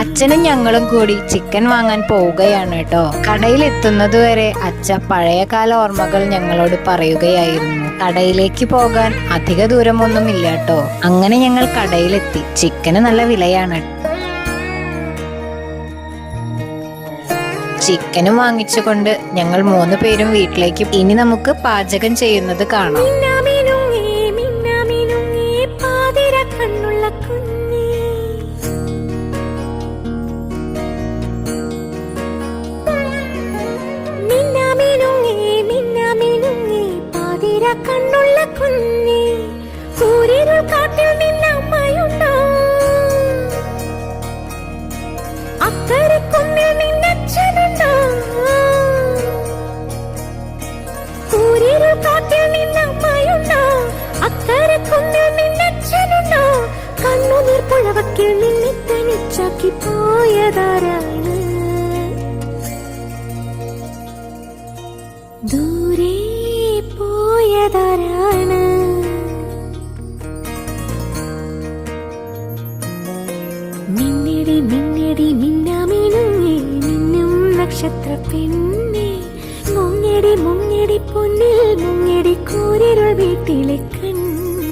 അച്ഛനും ഞങ്ങളും കൂടി ചിക്കൻ വാങ്ങാൻ പോവുകയാണ് കേട്ടോ. കടയിൽ എത്തുന്നതുവരെ അച്ഛ പഴയകാല ഓർമ്മകൾ ഞങ്ങളോട് പറയുകയായിരുന്നു. കടയിലേക്ക് പോകാൻ അധിക ദൂരമൊന്നും ഇല്ല കേട്ടോ. അങ്ങനെ ഞങ്ങൾ കടയിലെത്തി. ചിക്കന് നല്ല വിലയാണ്. ചിക്കനും വാങ്ങിച്ചുകൊണ്ട് ഞങ്ങൾ 3 പേരും വീട്ടിലേക്ക്. ഇനി നമുക്ക് പാചകം ചെയ്യുന്നത് കാണാം. കണ്ണുള്ള കുഞ്ഞി സൂര്യനുൾ കാട്ടിൽ നിന്നമ്മയുണ്ടോ, അക്കരെ കുന്നിൽ നിന്നച്ഛനുണ്ടോ, സൂര്യനുൾ കാട്ടിൽ നിന്നമ്മയുണ്ടോ, അക്കരെ കുന്നിൽ നിന്നച്ഛനുണ്ടോ, കണ്ണുനീർ പുഴവക്കിൽ നിന്നെ തനിച്ചാക്കി പോയതാരാണ്, ദൂരെ പോയതാരാണ്. മിന്നടി മിന്നടി മിന്നാമിനുങ്ങി മിന്നും നക്ഷത്ര പെണ്ണെ, മുങ്ങടി മുങ്ങടി പൊന്നിൽ മുങ്ങടി കൂരിരുൾ വീട്ടിലെ കണ്ണി.